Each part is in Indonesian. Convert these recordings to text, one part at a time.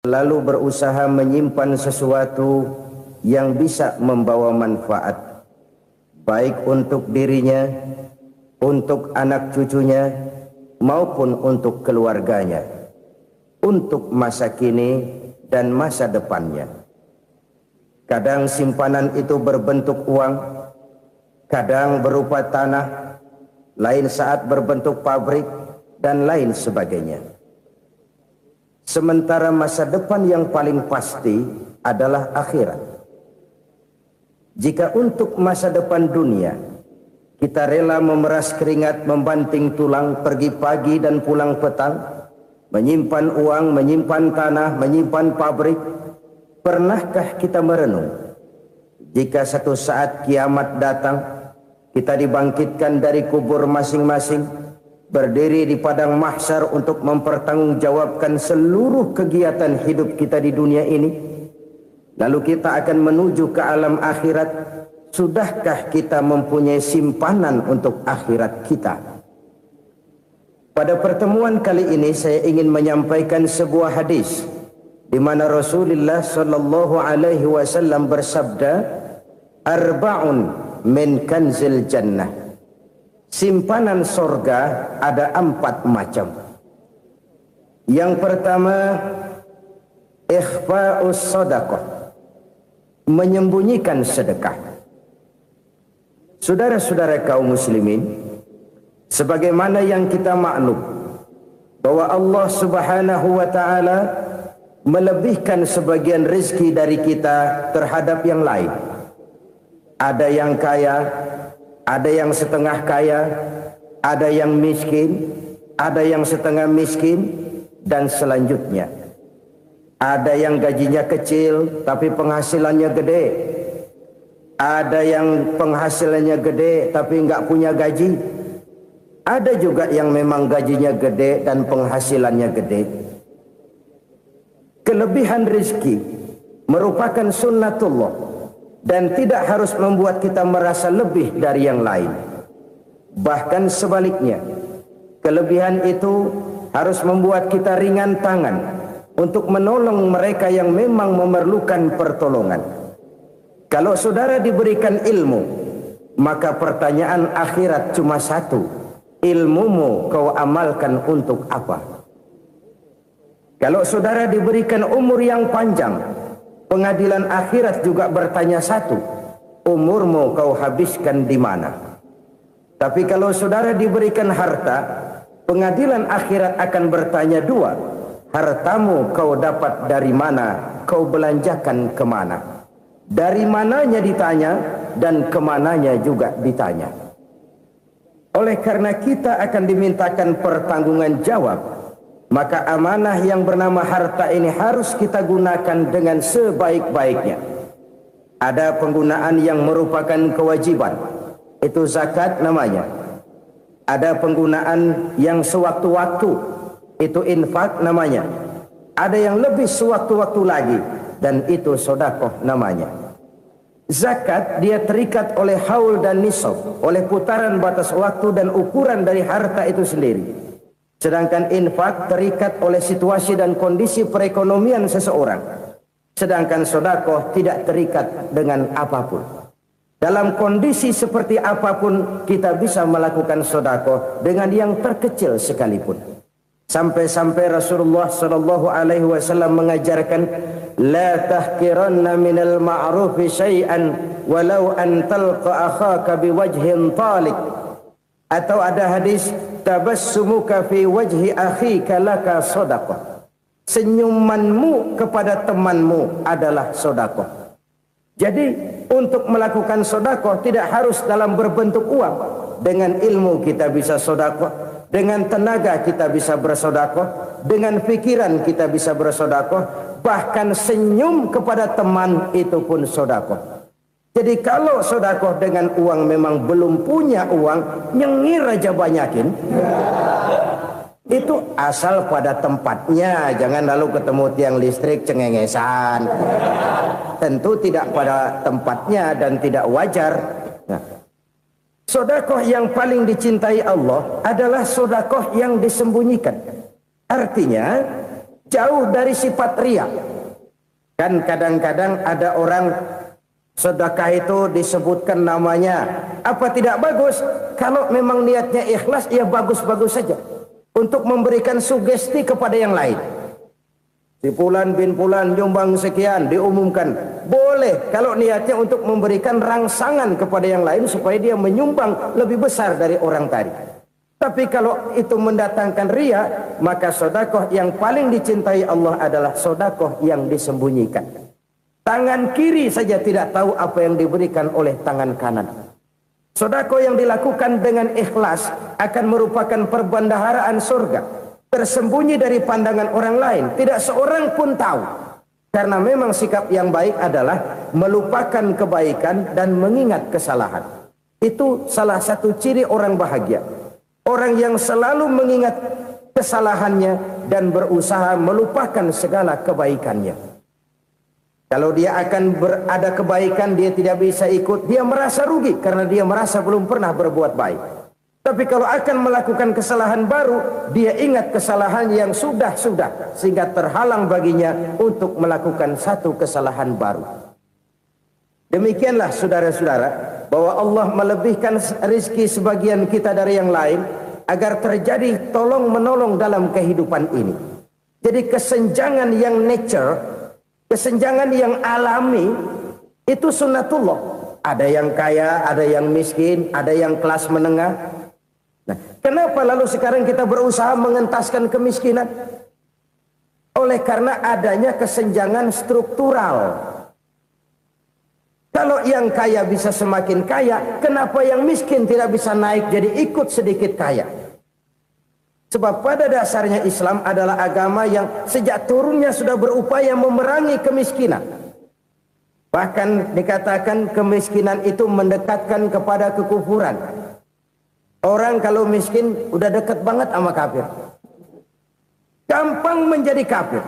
lalu berusaha menyimpan sesuatu yang bisa membawa manfaat, baik untuk dirinya, untuk anak cucunya, maupun untuk keluarganya, untuk masa kini dan masa depannya. Kadang simpanan itu berbentuk uang, kadang berupa tanah, lain saat berbentuk pabrik, dan lain sebagainya. Sementara masa depan yang paling pasti adalah akhirat. Jika untuk masa depan dunia kita rela memeras keringat, membanting tulang, pergi pagi dan pulang petang, menyimpan uang, menyimpan tanah, menyimpan pabrik, pernahkah kita merenung jika satu saat kiamat datang, kita dibangkitkan dari kubur masing-masing, berdiri di padang mahsyar untuk mempertanggungjawabkan seluruh kegiatan hidup kita di dunia ini, lalu kita akan menuju ke alam akhirat. Sudahkah kita mempunyai simpanan untuk akhirat kita? Pada pertemuan kali ini saya ingin menyampaikan sebuah hadis di mana Rasulullah sallallahu alaihi wasallam bersabda, arba'un min kanzil jannah. Simpanan sorga ada 4 macam. Yang pertama, ikhfa'us sadaqah, menyembunyikan sedekah. Saudara-saudara kaum muslimin, sebagaimana yang kita maklum bahwa Allah Subhanahu wa taala melebihkan sebagian rezeki dari kita terhadap yang lain. Ada yang kaya, ada yang setengah kaya, ada yang miskin, ada yang setengah miskin, dan selanjutnya. Ada yang gajinya kecil tapi penghasilannya gede. Ada yang penghasilannya gede tapi enggak punya gaji. Ada juga yang memang gajinya gede dan penghasilannya gede. Kelebihan rezeki merupakan sunnatullah dan tidak harus membuat kita merasa lebih dari yang lain. Bahkan sebaliknya, kelebihan itu harus membuat kita ringan tangan untuk menolong mereka yang memang memerlukan pertolongan. Kalau saudara diberikan ilmu, maka pertanyaan akhirat cuma satu: ilmumu kau amalkan untuk apa? Kalau saudara diberikan umur yang panjang, pengadilan akhirat juga bertanya satu: umurmu kau habiskan di mana? Tapi kalau saudara diberikan harta, pengadilan akhirat akan bertanya 2: hartamu kau dapat dari mana? Kau belanjakan kemana? Dari mananya ditanya dan kemananya juga ditanya. Oleh karena kita akan dimintakan pertanggungan jawab, maka amanah yang bernama harta ini harus kita gunakan dengan sebaik-baiknya. Ada penggunaan yang merupakan kewajiban, itu zakat namanya. Ada penggunaan yang sewaktu-waktu, itu infak namanya. Ada yang lebih sewaktu-waktu lagi, dan itu sedekah namanya. Zakat dia terikat oleh haul dan nisab, oleh putaran batas waktu dan ukuran dari harta itu sendiri. Sedangkan infak terikat oleh situasi dan kondisi perekonomian seseorang. Sedangkan sedekah tidak terikat dengan apapun. Dalam kondisi seperti apapun kita bisa melakukan sedekah dengan yang terkecil sekalipun. Sampai-sampai Rasulullah sallallahu alaihi wasallam mengajarkan, la tahqiranna minal ma'rufi syai'an walau an talqa akhaka biwajhin talik. Atau ada hadis, tabassumuka fi wajhi akhika laka shadaqah. Senyumanmu kepada temanmu adalah sedekah. Jadi untuk melakukan sedekah tidak harus dalam berbentuk uang. Dengan ilmu kita bisa sedekah, dengan tenaga kita bisa bersedekah, dengan pikiran kita bisa bersedekah, bahkan senyum kepada teman itu pun sedekah. Jadi kalau sedekah dengan uang memang belum punya uang, nyengir aja banyakin. Itu asal pada tempatnya, jangan lalu ketemu tiang listrik cengengesan. Tentu tidak pada tempatnya dan tidak wajar. Nah, sedekah yang paling dicintai Allah adalah sedekah yang disembunyikan. Artinya, jauh dari sifat riya. Kan kadang-kadang ada orang sedekah itu disebutkan namanya, apa tidak bagus? Kalau memang niatnya ikhlas, ya bagus-bagus saja. Untuk memberikan sugesti kepada yang lain. Si Fulan bin Fulan nyumbang sekian, diumumkan. Boleh kalau niatnya untuk memberikan rangsangan kepada yang lain supaya dia menyumbang lebih besar dari orang tadi. Tapi kalau itu mendatangkan riya, maka sedekah yang paling dicintai Allah adalah sedekah yang disembunyikan. Tangan kiri saja tidak tahu apa yang diberikan oleh tangan kanan. Sedekah yang dilakukan dengan ikhlas akan merupakan perbendaharaan surga, tersembunyi dari pandangan orang lain, tidak seorang pun tahu. Karena memang sikap yang baik adalah melupakan kebaikan dan mengingat kesalahan. Itu salah satu ciri orang bahagia. Orang yang selalu mengingat kesalahannya dan berusaha melupakan segala kebaikannya. Kalau dia akan berada kebaikan, dia tidak bisa ikut, dia merasa rugi karena dia merasa belum pernah berbuat baik. Tapi kalau akan melakukan kesalahan baru, dia ingat kesalahan yang sudah-sudah, sehingga terhalang baginya untuk melakukan satu kesalahan baru. Demikianlah saudara-saudara, bahwa Allah melebihkan rizki sebagian kita dari yang lain, agar terjadi tolong-menolong dalam kehidupan ini. Jadi kesenjangan yang nature, kesenjangan yang alami, itu sunnatullah. Ada yang kaya, ada yang miskin, ada yang kelas menengah. Nah, kenapa lalu sekarang kita berusaha mengentaskan kemiskinan? Oleh karena adanya kesenjangan struktural. Kalau yang kaya bisa semakin kaya, kenapa yang miskin tidak bisa naik jadi ikut sedikit kaya? Sebab pada dasarnya Islam adalah agama yang sejak turunnya sudah berupaya memerangi kemiskinan. Bahkan dikatakan kemiskinan itu mendekatkan kepada kekufuran. Orang kalau miskin udah dekat banget sama kafir. Gampang menjadi kafir.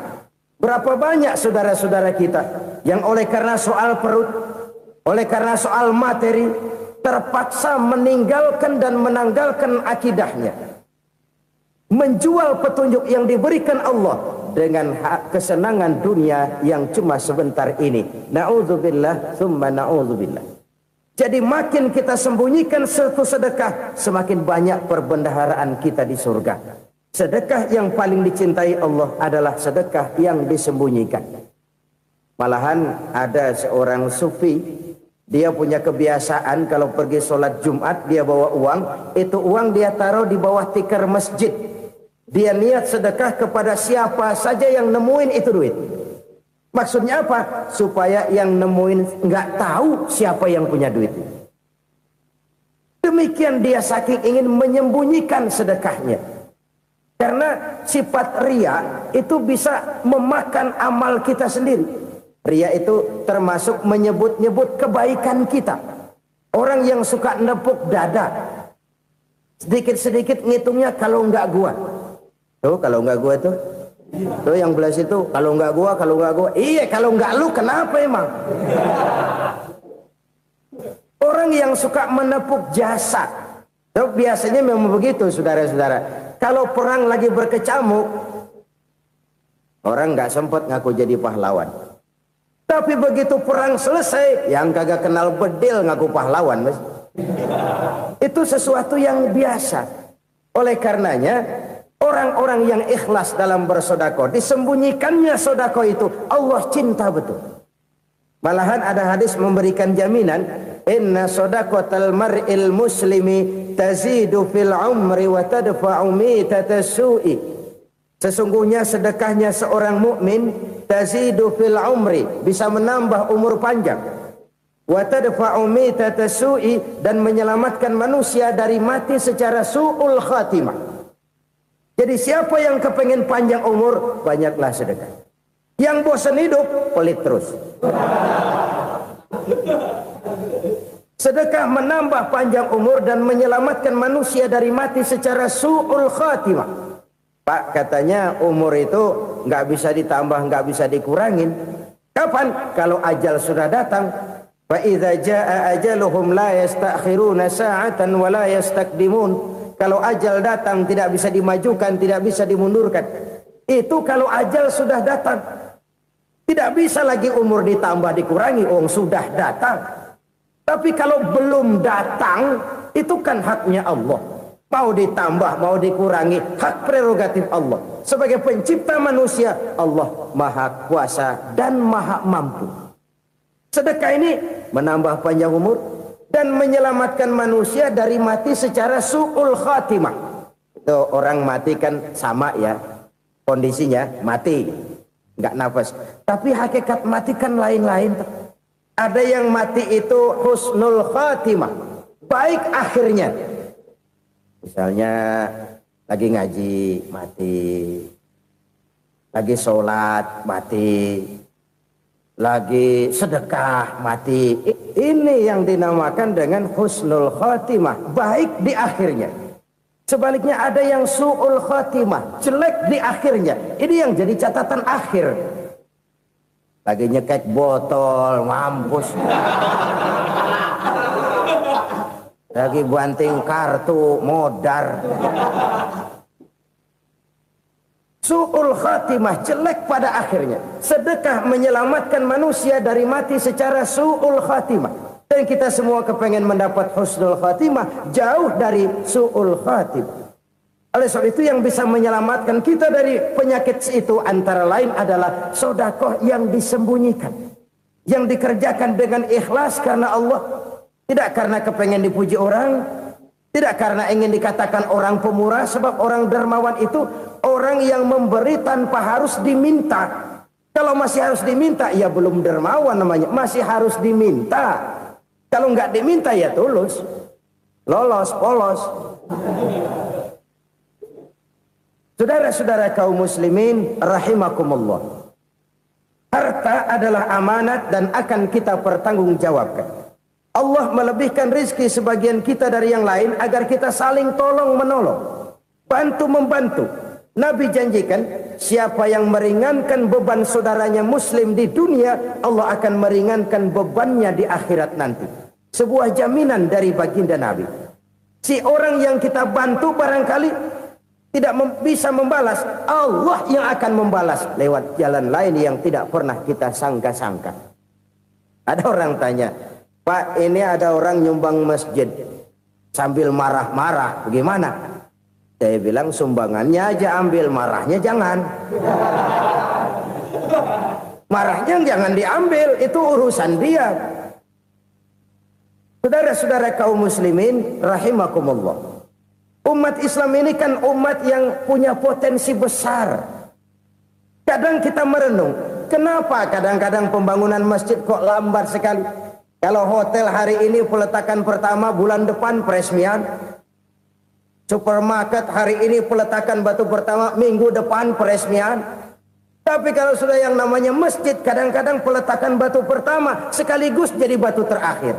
Berapa banyak saudara-saudara kita yang oleh karena soal perut, oleh karena soal materi, terpaksa meninggalkan dan menanggalkan akidahnya. Menjual petunjuk yang diberikan Allah dengan kesenangan dunia yang cuma sebentar ini. Na'udzubillah, thumma na'udzubillah. Jadi makin kita sembunyikan satu sedekah, semakin banyak perbendaharaan kita di surga. Sedekah yang paling dicintai Allah adalah sedekah yang disembunyikan. Malahan ada seorang sufi, dia punya kebiasaan kalau pergi sholat Jumat dia bawa uang, itu uang dia taruh di bawah tikar masjid. Dia niat sedekah kepada siapa saja yang nemuin itu duit. Maksudnya apa? Supaya yang nemuin nggak tahu siapa yang punya duit. Demikian dia saking ingin menyembunyikan sedekahnya. Karena sifat riya itu bisa memakan amal kita sendiri. Riya itu termasuk menyebut-nyebut kebaikan kita. Orang yang suka nepuk dada, sedikit-sedikit ngitungnya kalau nggak gua. Tuh kalau nggak gua tuh yang belah situ, kalau nggak gua, kalau nggak gua. Iya, kalau nggak lu kenapa emang? Orang yang suka menepuk jasa, tuh biasanya memang begitu, saudara-saudara. Kalau perang lagi berkecamuk, orang nggak sempat ngaku jadi pahlawan. Tapi begitu perang selesai, yang kagak kenal bedil ngaku pahlawan, mas. Itu sesuatu yang biasa. Oleh karenanya, orang-orang yang ikhlas dalam bersedekah, disembunyikannya sedekah itu, Allah cinta betul. Malahan ada hadis memberikan jaminan, inna sedaqatal mar'il muslimi tazidu fil umri wa tadfa'u mitatas su'i. Sesungguhnya sedekahnya seorang mukmin tazidu fil umri, bisa menambah umur panjang, wa tadfa'u mitatas su'i, dan menyelamatkan manusia dari mati secara su'ul khatimah. Jadi siapa yang kepengen panjang umur, banyaklah sedekah. Yang bosan hidup, pelit terus. Sedekah menambah panjang umur dan menyelamatkan manusia dari mati secara su'ul khatimah. Pak, katanya umur itu nggak bisa ditambah, nggak bisa dikurangin. Kapan? Kalau ajal sudah datang. Fa idza jaa ajaluhum la yastakhiruna sa'atan wa la yastakdimun. Kalau ajal datang tidak bisa dimajukan, tidak bisa dimundurkan. Itu kalau ajal sudah datang. Tidak bisa lagi umur ditambah dikurangi, sudah datang. Tapi kalau belum datang, itu kan haknya Allah. Mau ditambah, mau dikurangi, hak prerogatif Allah. Sebagai pencipta manusia, Allah maha kuasa dan maha mampu. Sedekah ini menambah panjang umur dan menyelamatkan manusia dari mati secara su'ul khatimah. Itu orang mati kan sama ya, kondisinya mati, nggak nafas. Tapi hakikat mati kan lain-lain. Ada yang mati itu husnul khatimah, baik akhirnya. Misalnya lagi ngaji mati, lagi sholat mati, lagi sedekah mati. Ini yang dinamakan dengan husnul khatimah, baik di akhirnya. Sebaliknya ada yang su'ul khatimah, jelek di akhirnya. Ini yang jadi catatan akhir. Lagi nyekek botol, mampus. Lagi banting kartu, modar. Su'ul khatimah, jelek pada akhirnya. Sedekah menyelamatkan manusia dari mati secara su'ul khatimah. Dan kita semua kepengen mendapat husnul khatimah, jauh dari su'ul khatimah. Oleh sebab itu yang bisa menyelamatkan kita dari penyakit itu antara lain adalah sedekah yang disembunyikan, yang dikerjakan dengan ikhlas karena Allah. Tidak karena kepengen dipuji orang, tidak karena ingin dikatakan orang pemurah, sebab orang dermawan itu orang yang memberi tanpa harus diminta. Kalau masih harus diminta, ya belum dermawan namanya, masih harus diminta. Kalau nggak diminta ya tulus, lolos, polos. Saudara-saudara kaum muslimin rahimakumullah. Harta adalah amanat dan akan kita pertanggungjawabkan. Allah melebihkan rizki sebagian kita dari yang lain agar kita saling tolong menolong, bantu membantu. Nabi janjikan siapa yang meringankan beban saudaranya muslim di dunia, Allah akan meringankan bebannya di akhirat nanti. Sebuah jaminan dari baginda Nabi. Si orang yang kita bantu barangkali tidak bisa membalas, Allah yang akan membalas lewat jalan lain yang tidak pernah kita sangka-sangka. Ada orang tanya, Pak, ini ada orang nyumbang masjid sambil marah-marah, bagaimana? Saya bilang sumbangannya aja ambil, marahnya jangan. Marahnya jangan diambil, itu urusan dia. Saudara-saudara kaum muslimin rahimakumullah. Umat Islam ini kan umat yang punya potensi besar. Kadang kita merenung, kenapa kadang-kadang pembangunan masjid kok lambat sekali? Kalau hotel hari ini peletakan pertama, bulan depan peresmian. Supermarket hari ini peletakan batu pertama, minggu depan peresmian. Tapi kalau sudah yang namanya masjid, kadang-kadang peletakan batu pertama sekaligus jadi batu terakhir.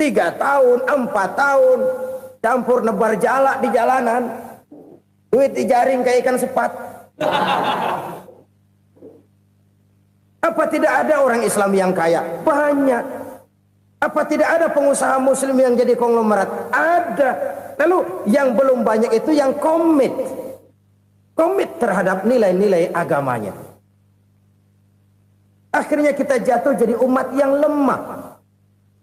3 tahun, 4 tahun, campur nebar jalak di jalanan, duit dijaring kayak ikan sepat. Apa tidak ada orang Islam yang kaya? Banyak. Apa tidak ada pengusaha muslim yang jadi konglomerat? Ada. Lalu yang belum banyak itu yang komit terhadap nilai-nilai agamanya. Akhirnya kita jatuh jadi umat yang lemah.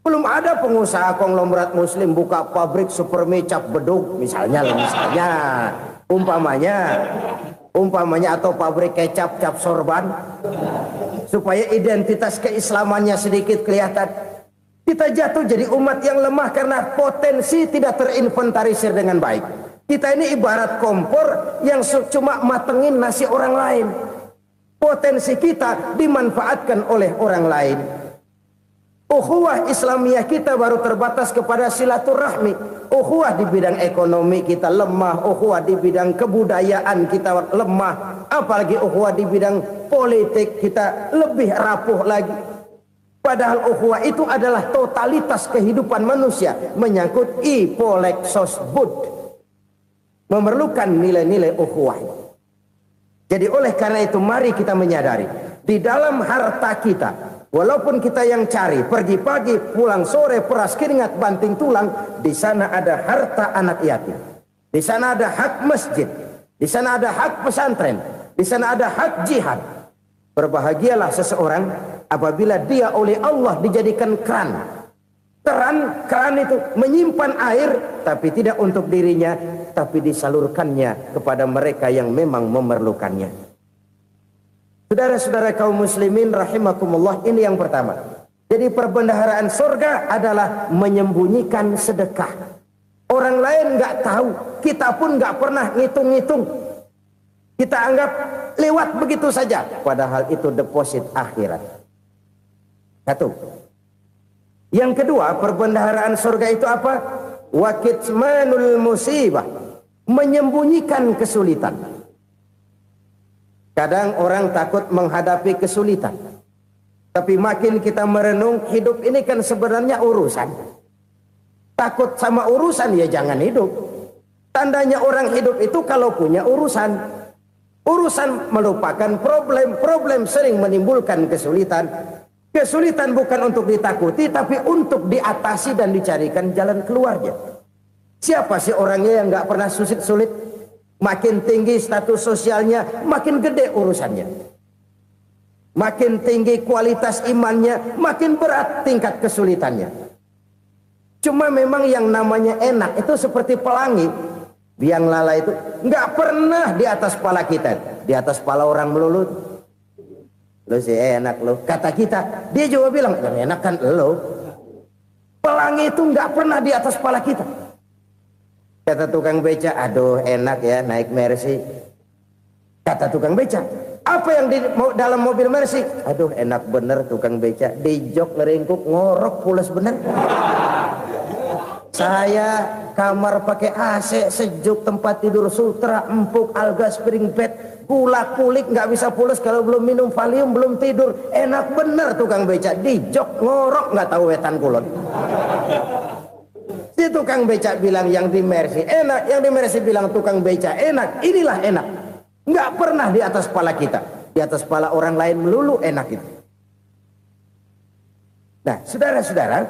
Belum ada pengusaha konglomerat muslim buka pabrik supermi cap beduk misalnya umpamanya atau pabrik kecap cap sorban supaya identitas keislamannya sedikit kelihatan. Kita jatuh jadi umat yang lemah karena potensi tidak terinventarisir dengan baik. Kita ini ibarat kompor yang cuma matengin nasi orang lain. Potensi kita dimanfaatkan oleh orang lain. Ukhuwah Islamiyah kita baru terbatas kepada silaturahmi. Ukhuwah di bidang ekonomi kita lemah, ukhuwah di bidang kebudayaan kita lemah, apalagi ukhuwah di bidang politik kita lebih rapuh lagi. Padahal ukhuwah itu adalah totalitas kehidupan manusia, menyangkut ipolek sosbud, memerlukan nilai-nilai ukhuwah. Jadi oleh karena itu mari kita menyadari di dalam harta kita, walaupun kita yang cari, pergi pagi, pulang sore, peras keringat, banting tulang, di sana ada harta anak yatim. Di sana ada hak masjid. Di sana ada hak pesantren, di sana ada hak jihad. Berbahagialah seseorang apabila dia oleh Allah dijadikan keran. Keran itu menyimpan air, tapi tidak untuk dirinya, tapi disalurkannya kepada mereka yang memang memerlukannya. Saudara-saudara kaum muslimin rahimakumullah, ini yang pertama. Jadi perbendaharaan surga adalah menyembunyikan sedekah. Orang lain nggak tahu, kita pun nggak pernah ngitung-ngitung. Kita anggap lewat begitu saja, padahal itu deposit akhirat. Satu. Yang kedua, perbendaharaan surga itu apa? Wa kitmanul musibah, menyembunyikan kesulitan. Kadang orang takut menghadapi kesulitan, tapi makin kita merenung, hidup ini kan sebenarnya urusan. Takut sama urusan, ya jangan hidup. Tandanya orang hidup itu kalau punya urusan. Urusan melupakan problem. Problem sering menimbulkan kesulitan. Kesulitan bukan untuk ditakuti, tapi untuk diatasi dan dicarikan jalan keluarnya. Siapa sih orangnya yang nggak pernah sulit-sulit? Makin tinggi status sosialnya, makin gede urusannya. Makin tinggi kualitas imannya, makin berat tingkat kesulitannya. Cuma memang yang namanya enak itu seperti pelangi. Biang lala itu nggak pernah di atas kepala kita, di atas kepala orang melulu. Lo sih enak lo, kata kita. Dia juga bilang, yang enak kan lo. Pelangi itu nggak pernah di atas kepala kita. Kata tukang beca, aduh enak ya naik Mercy. Kata tukang beca, apa yang di dalam mobil Mercy? Aduh enak bener tukang beca, di jok ngeringkuk ngorok pulas bener. Saya kamar pakai AC, sejuk, tempat tidur sutra, empuk, alga, spring bed, gula kulik, nggak bisa pulas kalau belum minum Valium, belum tidur. Enak bener tukang beca, di jok ngorok nggak tahu wetan kulon. Si tukang beca bilang yang di Mercy enak, yang di Mercy bilang tukang beca enak. Inilah enak, nggak pernah di atas kepala kita, di atas kepala orang lain melulu enak itu. Nah, saudara-saudara,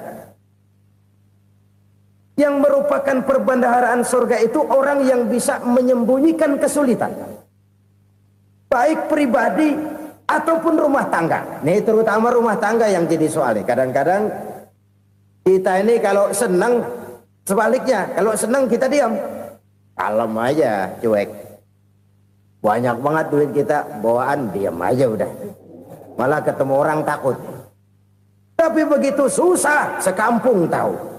yang merupakan perbendaharaan surga itu orang yang bisa menyembunyikan kesulitan, baik pribadi ataupun rumah tangga. Nih terutama rumah tangga yang jadi soalnya. Kadang-kadang kita ini kalau senang, sebaliknya kalau senang kita diam, kalem aja, cuek. Banyak banget duit kita bawaan, diam aja udah. Malah ketemu orang takut. Tapi begitu susah, sekampung tahu.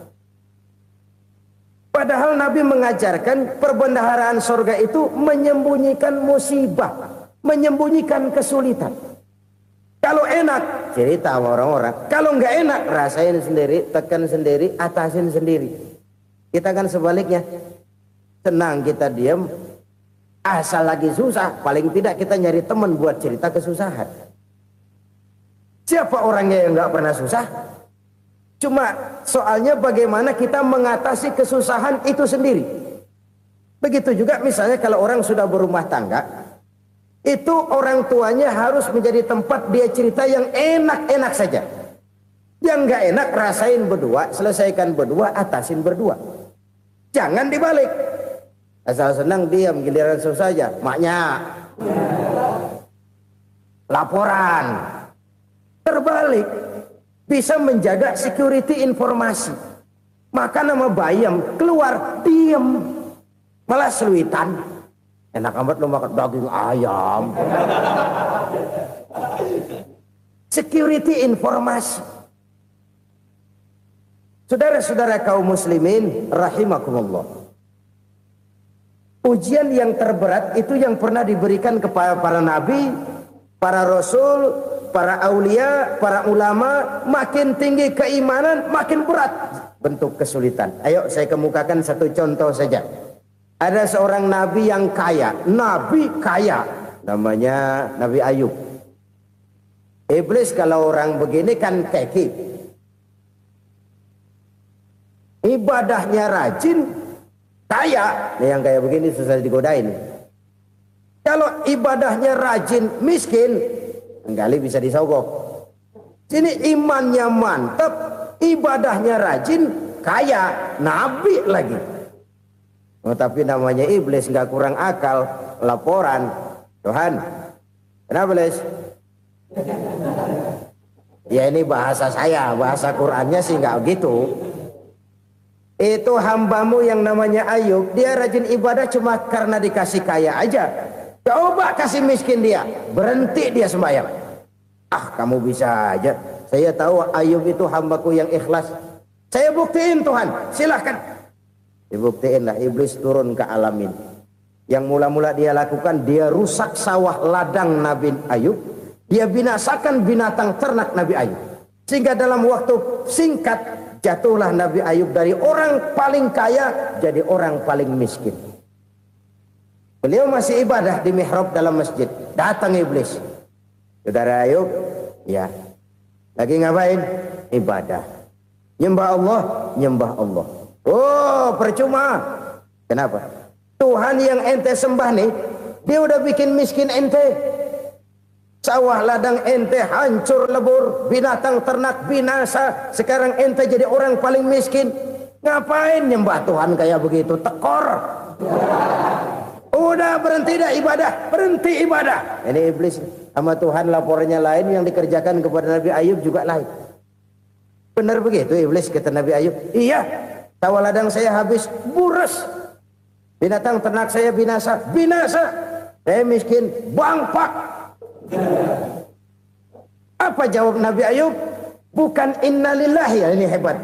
Padahal Nabi mengajarkan perbendaharaan surga itu menyembunyikan musibah, menyembunyikan kesulitan. Kalau enak, cerita sama orang-orang. Kalau nggak enak, rasain sendiri, tekan sendiri, atasin sendiri. Kita kan sebaliknya, senang kita diam, asal lagi susah, paling tidak kita nyari teman buat cerita kesusahan. Siapa orangnya yang nggak pernah susah? Cuma soalnya bagaimana kita mengatasi kesusahan itu sendiri. Begitu juga misalnya kalau orang sudah berumah tangga, itu orang tuanya harus menjadi tempat dia cerita yang enak-enak saja. Yang nggak enak rasain berdua, selesaikan berdua, atasin berdua. Jangan dibalik. Asal senang diam, giliran susah saja. Maknya laporan. Terbalik. Bisa menjaga security informasi. Maka nama bayam keluar diem, malah seluitan. Enak amat lo makan daging ayam. Security informasi. Saudara-saudara kaum muslimin rahimakumullah. Ujian yang terberat itu yang pernah diberikan kepada para nabi, para rasul, para aulia, para ulama. Makin tinggi keimanan, makin berat bentuk kesulitan. Ayo saya kemukakan satu contoh saja. Ada seorang nabi yang kaya, nabi kaya, namanya Nabi Ayub. Iblis kalau orang begini kan keki, ibadahnya rajin, kaya. Nih yang kayak begini susah digodain. Kalau ibadahnya rajin, miskin, kali bisa disogok. Sini imannya mantap, ibadahnya rajin, kaya, nabi lagi. Oh, tapi namanya iblis nggak kurang akal. laporan. Tuhan, kenapa Les? Ya ini bahasa saya, bahasa Qur'annya sih nggak gitu. Itu hambamu yang namanya Ayub, dia rajin ibadah cuma karena dikasih kaya aja. Coba kasih miskin dia, berhenti dia sembahyang. Ah, kamu bisa aja. Saya tahu Ayub itu hambaku yang ikhlas. Saya buktiin Tuhan, silahkan. Dibuktiin lah, iblis turun ke alam ini. Yang mula-mula dia lakukan, dia rusak sawah ladang Nabi Ayub. Dia binasakan binatang ternak Nabi Ayub. Sehingga dalam waktu singkat, jatuhlah Nabi Ayub dari orang paling kaya, jadi orang paling miskin. Beliau masih ibadah di mihrab dalam masjid. Datang iblis. Saudara Ayub, ya. Lagi ngapain? Ibadah. Nyembah Allah, nyembah Allah. Oh, percuma. Kenapa? Tuhan yang ente sembah nih, dia udah bikin miskin ente. Sawah ladang ente hancur lebur, binatang ternak binasa. Sekarang ente jadi orang paling miskin. Ngapain nyembah Tuhan kayak begitu? Tekor. Udah berhenti dah ibadah, berhenti ibadah. Ini iblis sama Tuhan laporannya lain, yang dikerjakan kepada Nabi Ayub juga lain. Benar begitu iblis, kata Nabi Ayub. Iya, sawah ladang saya habis, buras. Binatang ternak saya binasa, binasa. Saya miskin, bangpak. Apa jawab Nabi Ayub? Bukan innalillahi, ini hebat.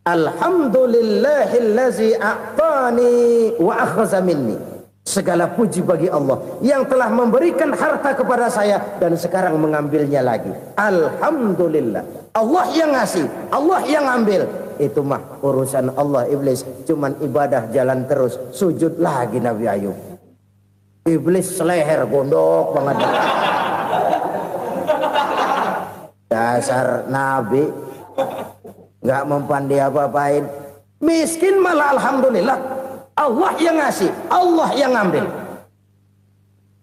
Alhamdulillahillazi a'tani wa akhza minni. Segala puji bagi Allah yang telah memberikan harta kepada saya dan sekarang mengambilnya lagi. Alhamdulillah. Allah yang ngasih, Allah yang ambil. Itu mah urusan Allah. Iblis cuman ibadah jalan terus, sujud lagi Nabi Ayub. Iblis seleher gondok banget. Dasar Nabi nggak mempan dia apa-apain. Miskin malah alhamdulillah. Allah yang ngasih, Allah yang ambil.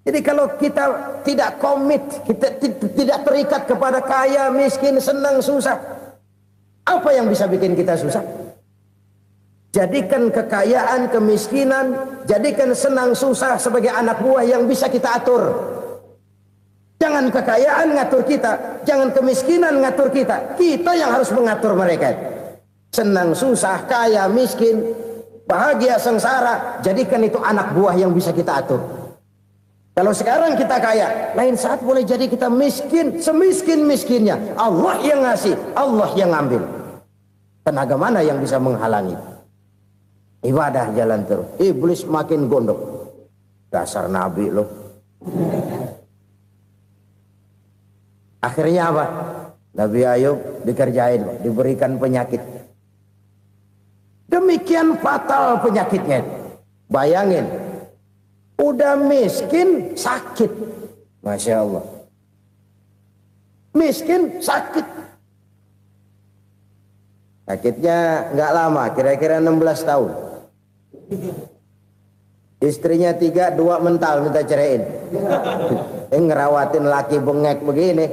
Jadi kalau kita tidak komit, kita tidak terikat kepada kaya, miskin, senang, susah, apa yang bisa bikin kita susah? Jadikan kekayaan, kemiskinan, jadikan senang susah sebagai anak buah yang bisa kita atur. Jangan kekayaan ngatur kita, jangan kemiskinan ngatur kita. Kita yang harus mengatur mereka. Senang susah, kaya, miskin, bahagia, sengsara, jadikan itu anak buah yang bisa kita atur. Kalau sekarang kita kaya, lain saat boleh jadi kita miskin, semiskin-miskinnya. Allah yang ngasih, Allah yang ambil. Tenaga mana yang bisa menghalangi? Ibadah jalan terus. Iblis makin gondok. Dasar Nabi loh. Akhirnya apa? Nabi Ayub dikerjain, diberikan penyakit. Demikian fatal penyakitnya. Bayangin, udah miskin sakit. Masya Allah. Miskin sakit. Sakitnya nggak lama, kira-kira 16 tahun. Istrinya 3, 2 mental minta ceraiin. Ngerawatin laki bengek begini.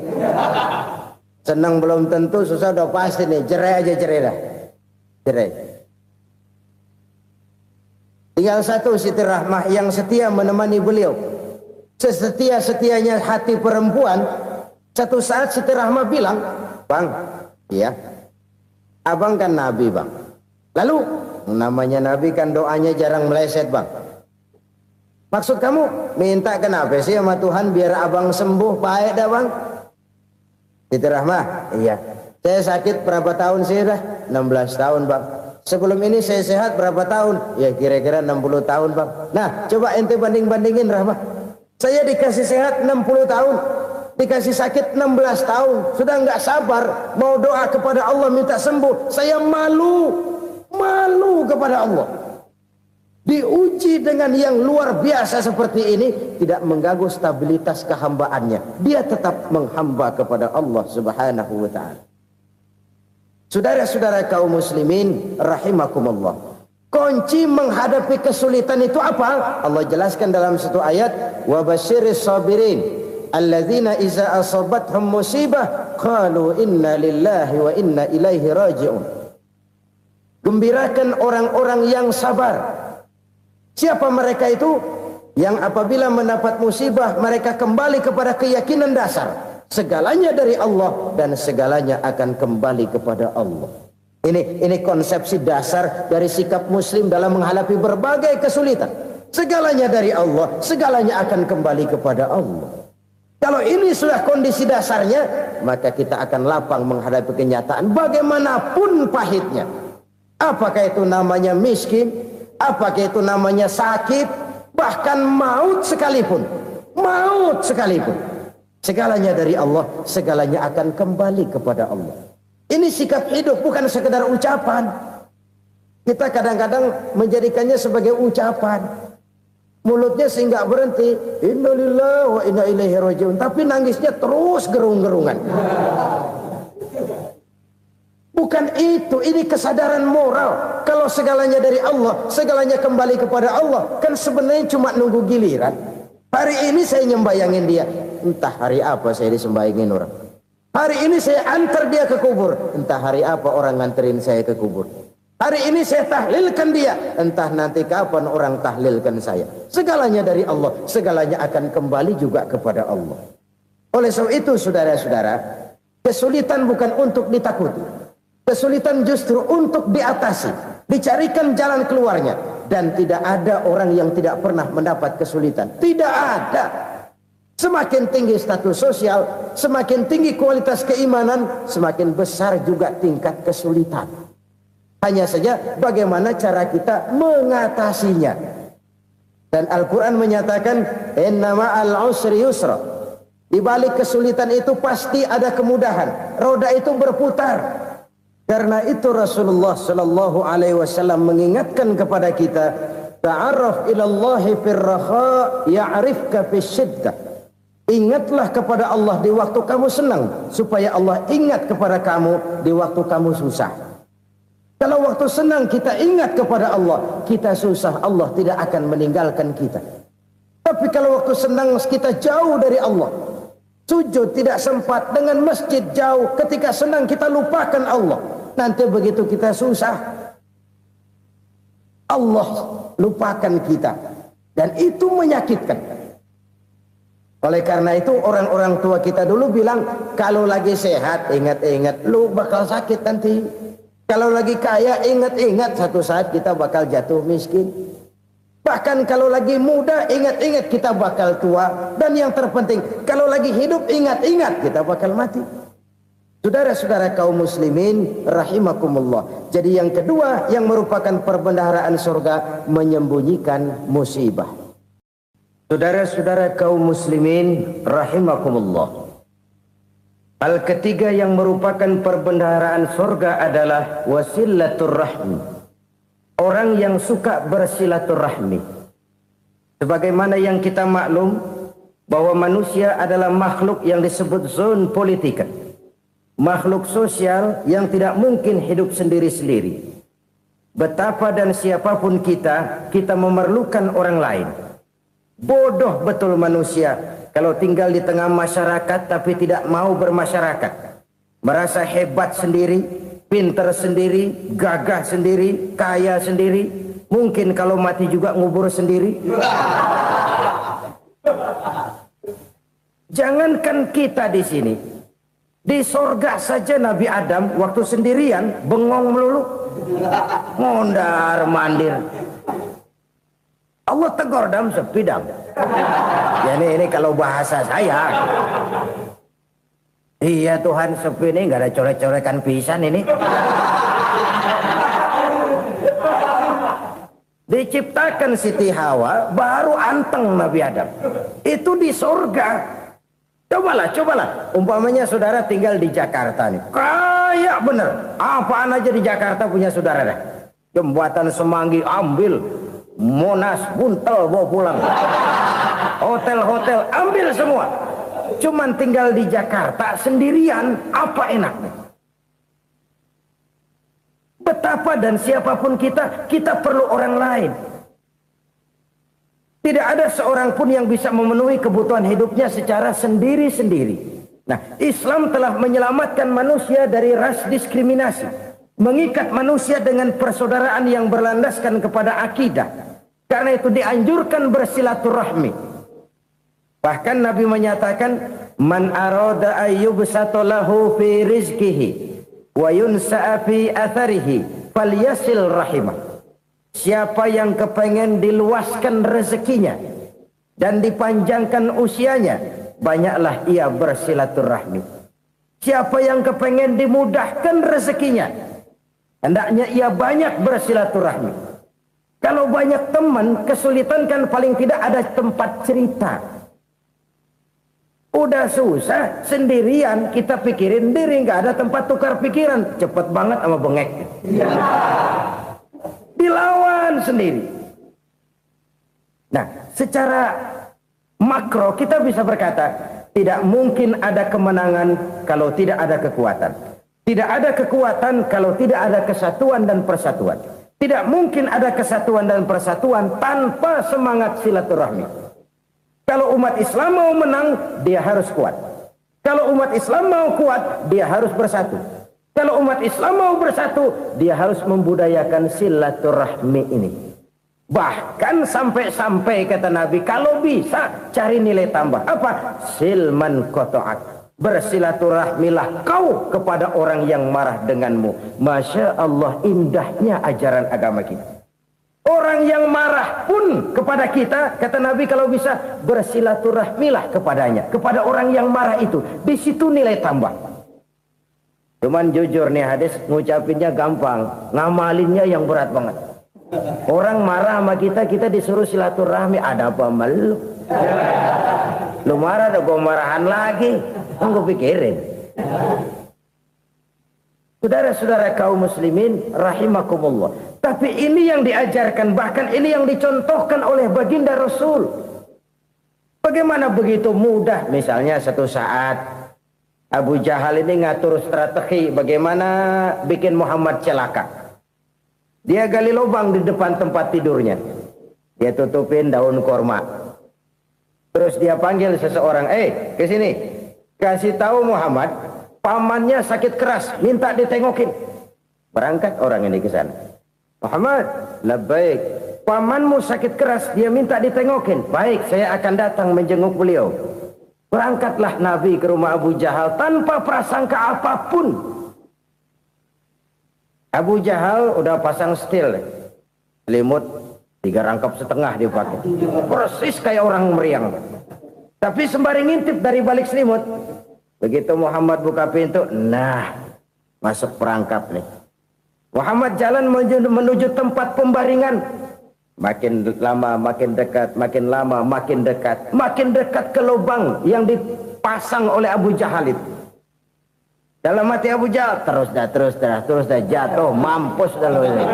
Senang belum tentu, susah udah pasti nih. Cerai aja, cerai dah. Cerai. Tinggal satu Siti Rahmah yang setia menemani beliau. Sesetia-setianya hati perempuan. Satu saat Siti Rahmah bilang, "Bang, iya, abang kan Nabi, Bang. Lalu, namanya Nabi kan doanya jarang meleset, Bang. Maksud kamu minta kenapa sih sama Tuhan biar abang sembuh baik dah, Bang?" Siti Rahmah, iya. Saya sakit berapa tahun sih dah? 16 tahun, Bang. Sebelum ini saya sehat berapa tahun? Ya kira-kira 60 tahun, Bang. Nah, coba ente banding-bandingin, Rahmah. Saya dikasih sehat 60 tahun, dikasih sakit 16 tahun. Sudah nggak sabar mau doa kepada Allah minta sembuh. Saya malu kepada Allah. Diuji dengan yang luar biasa seperti ini, tidak mengganggu stabilitas kehambaannya. Dia tetap menghamba kepada Allah Subhanahu wa ta'ala. Saudara-saudara kaum muslimin rahimakumullah. Kunci menghadapi kesulitan itu apa? Allah jelaskan dalam satu ayat, wa basyiris sabirin alladzina iza asabathum musibah qalu inna lillahi wa inna ilaihi raji'un. Gembirakan orang-orang yang sabar. Siapa mereka itu? yang apabila mendapat musibah mereka kembali kepada keyakinan dasar segalanya dari Allah dan segalanya akan kembali kepada Allah. Ini konsepsi dasar dari sikap muslim dalam menghadapi berbagai kesulitan. Segalanya dari Allah, segalanya akan kembali kepada Allah. Kalau ini sudah kondisi dasarnya, maka kita akan lapang menghadapi kenyataan bagaimanapun pahitnya. Apakah itu namanya miskin, apakah itu namanya sakit, bahkan maut sekalipun. Maut sekalipun. Segalanya dari Allah, segalanya akan kembali kepada Allah. Ini sikap hidup, bukan sekedar ucapan. Kita kadang-kadang menjadikannya sebagai ucapan. Mulutnya sehingga berhenti, innalillahi wa inna ilaihi rajiun, tapi nangisnya terus gerung-gerungan. Bukan itu, ini kesadaran moral. Kalau segalanya dari Allah, segalanya kembali kepada Allah, kan sebenarnya cuma nunggu giliran. Hari ini saya nyembayangin dia, entah hari apa saya disembayangin orang. Hari ini saya antar dia ke kubur, entah hari apa orang nganterin saya ke kubur. Hari ini saya tahlilkan dia, entah nanti kapan orang tahlilkan saya. Segalanya dari Allah, segalanya akan kembali juga kepada Allah. Oleh sebab itu saudara-saudara, kesulitan bukan untuk ditakuti. Kesulitan justru untuk diatasi, dicarikan jalan keluarnya. Dan tidak ada orang yang tidak pernah mendapat kesulitan. Tidak ada. Semakin tinggi status sosial, semakin tinggi kualitas keimanan, semakin besar juga tingkat kesulitan. Hanya saja bagaimana cara kita mengatasinya. Dan Al-Quran menyatakan, inna ma'al usri yusra. Di balik kesulitan itu pasti ada kemudahan. Roda itu berputar. Karena itu Rasulullah sallallahu alaihi wasallam mengingatkan kepada kita, ta'arraf ilallahi firraha ya'rifka fisyiddah. Ingatlah kepada Allah di waktu kamu senang, supaya Allah ingat kepada kamu di waktu kamu susah. Kalau waktu senang kita ingat kepada Allah, kita susah, Allah tidak akan meninggalkan kita. Tapi kalau waktu senang kita jauh dari Allah, sujud tidak sempat, dengan masjid jauh, ketika senang kita lupakan Allah. Nanti begitu kita susah, Allah lupakan kita. Dan itu menyakitkan. Oleh karena itu orang-orang tua kita dulu bilang, kalau lagi sehat ingat-ingat lu bakal sakit nanti. Kalau lagi kaya ingat-ingat satu saat kita bakal jatuh miskin. Bahkan kalau lagi muda ingat-ingat kita bakal tua. Dan yang terpenting kalau lagi hidup ingat-ingat kita bakal mati. Saudara-saudara kaum muslimin rahimakumullah. Jadi yang kedua yang merupakan perbendaharaan surga, menyembunyikan musibah. Saudara-saudara kaum muslimin rahimakumullah. Hal ketiga yang merupakan perbendaharaan surga adalah wasilatur rahmi. Orang yang suka bersilaturahmi. Sebagaimana yang kita maklum bahwa manusia adalah makhluk yang disebut zon politika. Makhluk sosial yang tidak mungkin hidup sendiri-sendiri. Betapa dan siapapun kita memerlukan orang lain. Bodoh betul manusia kalau tinggal di tengah masyarakat tapi tidak mau bermasyarakat. Merasa hebat sendiri, pintar sendiri, gagah sendiri, kaya sendiri. Mungkin kalau mati juga ngubur sendiri. Jangankan kita di sini, di sorga saja Nabi Adam waktu sendirian bengong melulu, mondar mandir. Allah tegur dam sepi dam. Ya ini kalau bahasa saya. Iya Tuhan sepi ini nggak ada coret-corekan pisan ini. Diciptakan Siti Hawa baru anteng Nabi Adam. Itu di surga. Cobalah. Umpamanya saudara tinggal di Jakarta nih. Kayak bener. Apaan aja di Jakarta punya saudara dah. Jembatan Semanggi ambil. Monas, Buntel bawa pulang. Hotel-hotel ambil semua. Cuman tinggal di Jakarta sendirian, apa enaknya? Betapa dan siapapun kita perlu orang lain. Tidak ada seorang pun yang bisa memenuhi kebutuhan hidupnya secara sendiri-sendiri. Nah, Islam telah menyelamatkan manusia dari ras diskriminasi. Mengikat manusia dengan persaudaraan yang berlandaskan kepada akidah. Karena itu dianjurkan bersilaturahmi. Bahkan Nabi menyatakan, man arada ayyubsata lahu fi rizqihi wa yunsa'a fi atharihi falyasil rahimah. Siapa yang kepengen diluaskan rezekinya dan dipanjangkan usianya, banyaklah ia bersilaturahmi. Siapa yang kepengen dimudahkan rezekinya, hendaknya ia banyak bersilaturahmi. Kalau banyak teman, kesulitan kan paling tidak ada tempat cerita. Udah susah sendirian, kita pikirin diri, nggak ada tempat tukar pikiran. Cepet banget sama bengek. Dilawan sendiri. Nah, secara makro kita bisa berkata, tidak mungkin ada kemenangan kalau tidak ada kekuatan. Tidak ada kekuatan kalau tidak ada kesatuan dan persatuan. Tidak mungkin ada kesatuan dan persatuan tanpa semangat silaturahmi. Kalau umat Islam mau menang, dia harus kuat. Kalau umat Islam mau kuat, dia harus bersatu. Kalau umat Islam mau bersatu, dia harus membudayakan silaturahmi ini. Bahkan sampai-sampai kata Nabi, kalau bisa cari nilai tambah. Apa? Silman qata'ak. Bersilaturahmilah kau kepada orang yang marah denganmu. Masya Allah, indahnya ajaran agama kita. Orang yang marah pun kepada kita, kata Nabi, kalau bisa bersilaturahmilah kepadanya, kepada orang yang marah itu. Di situ nilai tambah. Cuman jujur nih hadis, ngucapinnya gampang, ngamalinnya yang berat banget. Orang marah sama kita, kita disuruh silaturahmi, ada apa malu? Lu marah, ada gua marahan lagi, gue pikirin. Saudara-saudara kaum muslimin rahimakumullah. Tapi ini yang diajarkan, bahkan ini yang dicontohkan oleh baginda Rasul. Bagaimana begitu mudah, misalnya satu saat Abu Jahal ini ngatur strategi bagaimana bikin Muhammad celaka. Dia gali lubang di depan tempat tidurnya. Dia tutupin daun korma. Terus dia panggil seseorang, ke sini. Kasih tahu Muhammad, pamannya sakit keras, minta ditengokin. Berangkat orang ini ke sana. Muhammad, labbaik. Pamanmu sakit keras, dia minta ditengokin. Baik, saya akan datang menjenguk beliau. Berangkatlah Nabi ke rumah Abu Jahal tanpa prasangka apapun. Abu Jahal udah pasang setil, selimut 3 rangkap setengah dia pakai, persis kayak orang meriang. Tapi sembari ngintip dari balik selimut, begitu Muhammad buka pintu, nah masuk perangkap nih. Muhammad jalan menuju tempat pembaringan. Makin lama makin dekat, makin lama makin dekat, makin dekat ke lubang yang dipasang oleh Abu Jahal itu. Dalam hati Abu Jahal, terus dah jatuh, mampus dah lo ini.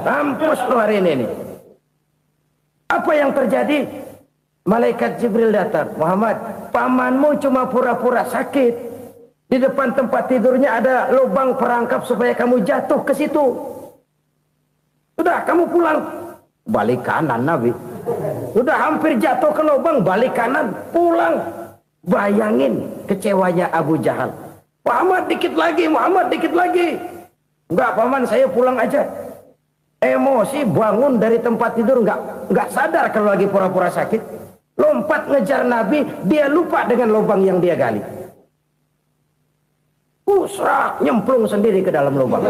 Mampus lo hari ini nih. Apa yang terjadi? Malaikat Jibril datang. Muhammad, pamanmu cuma pura-pura sakit. Di depan tempat tidurnya ada lubang perangkap supaya kamu jatuh ke situ. Sudah, kamu pulang. Balik kanan Nabi. Sudah hampir jatuh ke lubang, balik kanan, pulang. Bayangin kecewanya Abu Jahal. Muhammad dikit lagi. Enggak paman, saya pulang aja. Emosi bangun dari tempat tidur, enggak sadar kalau lagi pura-pura sakit. Lompat ngejar Nabi, dia lupa dengan lubang yang dia gali. Usrak, nyemplung sendiri ke dalam lubang.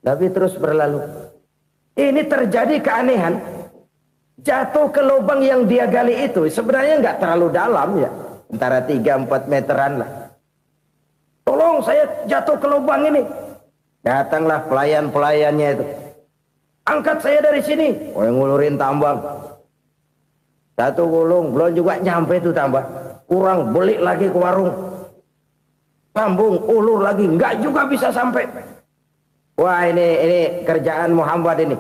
Nabi terus berlalu. Ini terjadi keanehan. Jatuh ke lubang yang dia gali itu sebenarnya nggak terlalu dalam ya, antara 3-4 meteran lah. Tolong saya jatuh ke lubang ini. Datanglah pelayan-pelayannya itu. Angkat saya dari sini. Oh, yang ngulurin tambang. Satu gulung, belum juga nyampe itu tambah. Kurang, beli lagi ke warung. Sambung, ulur lagi, nggak juga bisa sampai. Wah, ini kerjaan Muhammad ini.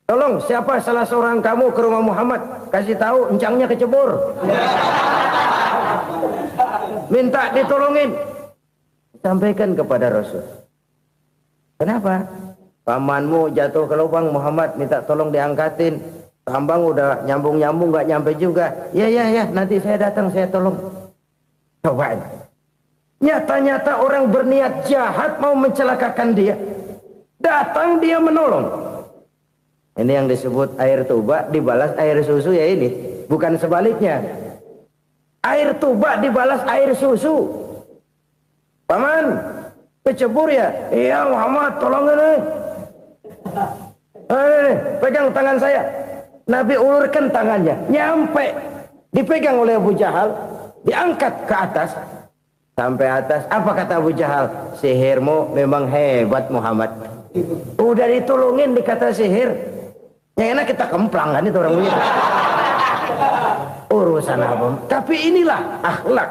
Tolong, siapa salah seorang kamu ke rumah Muhammad, kasih tahu encangnya kecebur. Minta ditolongin. Sampaikan kepada Rasul. Kenapa? Pamanmu jatuh ke lubang, Muhammad minta tolong diangkatin. Tambang udah nyambung-nyambung nggak nyampe juga. Ya, nanti saya datang, saya tolong. Cobain. Nyata-nyata orang berniat jahat mau mencelakakan dia. Datang dia menolong. Ini yang disebut air tuba dibalas air susu ya ini. Bukan sebaliknya. Air tuba dibalas air susu. Paman, kecebur ya? Iya Muhammad, tolong ini. Pegang tangan saya. Nabi ulurkan tangannya. Nyampe. Dipegang oleh Abu Jahal. Diangkat ke atas. Sampai atas. Apa kata Abu Jahal? Sihirmu memang hebat Muhammad. Udah ditolongin dikata sihir. Yang enak kita kemplang kan itu orang begitu. Urusan apa? Tapi inilah akhlak.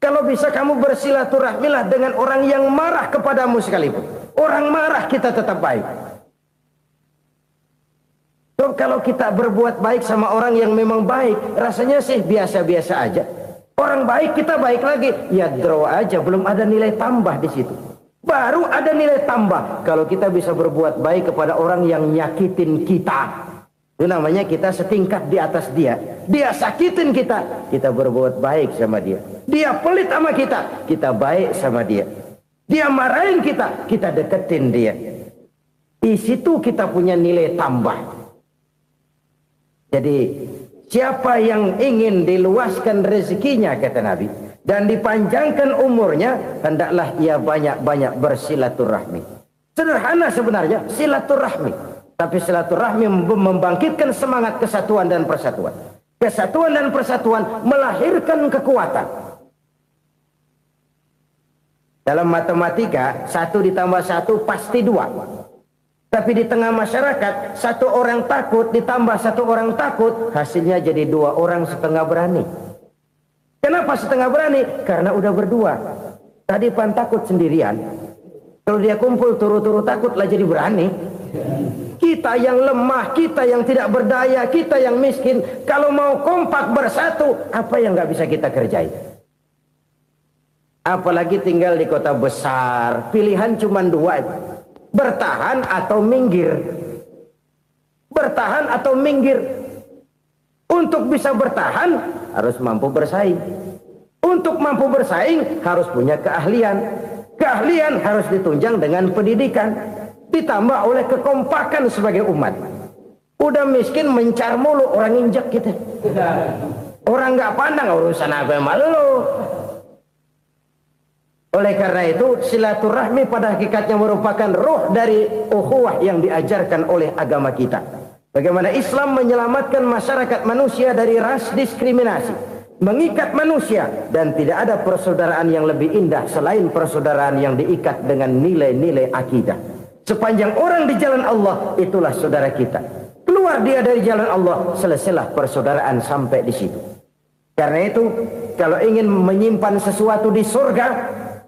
Kalau bisa kamu bersilaturahmilah dengan orang yang marah kepadamu sekalipun. Orang marah kita tetap baik. So, kalau kita berbuat baik sama orang yang memang baik, rasanya sih biasa-biasa aja. Orang baik kita baik lagi, ya draw aja, belum ada nilai tambah di situ. Baru ada nilai tambah kalau kita bisa berbuat baik kepada orang yang nyakitin kita. Itu namanya kita setingkat di atas dia. Dia sakitin kita, kita berbuat baik sama dia. Dia pelit sama kita, kita baik sama dia. Dia marahin kita, kita deketin dia. Di situ kita punya nilai tambah. Jadi siapa yang ingin diluaskan rezekinya kata Nabi dan dipanjangkan umurnya, hendaklah ia banyak-banyak bersilaturahmi. Sederhana sebenarnya silaturahmi. Tapi silaturahmi membangkitkan semangat kesatuan dan persatuan. Kesatuan dan persatuan melahirkan kekuatan. Dalam matematika, 1 ditambah 1 pasti 2. Tapi di tengah masyarakat, 1 orang takut ditambah 1 orang takut, hasilnya jadi 2 orang setengah berani. Kenapa setengah berani? Karena udah berdua. Tadi pan takut sendirian. Kalau dia kumpul turu-turu takutlah jadi berani. Kita yang lemah, kita yang tidak berdaya, kita yang miskin, kalau mau kompak bersatu, apa yang nggak bisa kita kerjain? Apalagi tinggal di kota besar, pilihan cuma 2, bertahan atau minggir. Bertahan atau minggir. Untuk bisa bertahan harus mampu bersaing. Untuk mampu bersaing harus punya keahlian. Keahlian harus ditunjang dengan pendidikan. Ditambah oleh kekompakan sebagai umat. Udah miskin mencar mulu, orang injak kita. Orang nggak pandang urusan apa yang malu. Oleh karena itu silaturahmi pada hakikatnya merupakan roh dari ukhuwah yang diajarkan oleh agama kita. Bagaimana Islam menyelamatkan masyarakat manusia dari ras diskriminasi, mengikat manusia, dan tidak ada persaudaraan yang lebih indah selain persaudaraan yang diikat dengan nilai-nilai akidah. Sepanjang orang di jalan Allah, itulah saudara kita. Keluar dia dari jalan Allah, selesailah persaudaraan sampai di situ. Karena itu, kalau ingin menyimpan sesuatu di surga,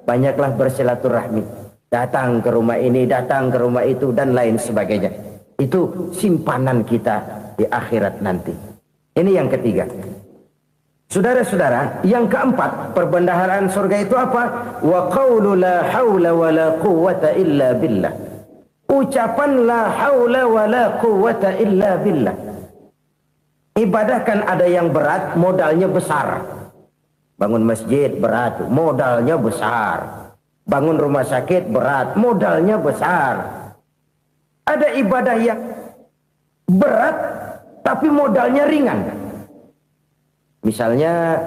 banyaklah bersilaturahmi. Datang ke rumah ini, datang ke rumah itu, dan lain sebagainya. Itu simpanan kita di akhirat nanti. Ini yang ketiga. Saudara-saudara, yang keempat, perbendaharaan surga itu apa? Wa qawlu la hawla wa la quwwata illa billah. Ucapan la haula wa la quwwata illa billah. Ibadah kan ada yang berat, modalnya besar. Bangun masjid berat, modalnya besar. Bangun rumah sakit berat, modalnya besar. Ada ibadah yang berat tapi modalnya ringan. Misalnya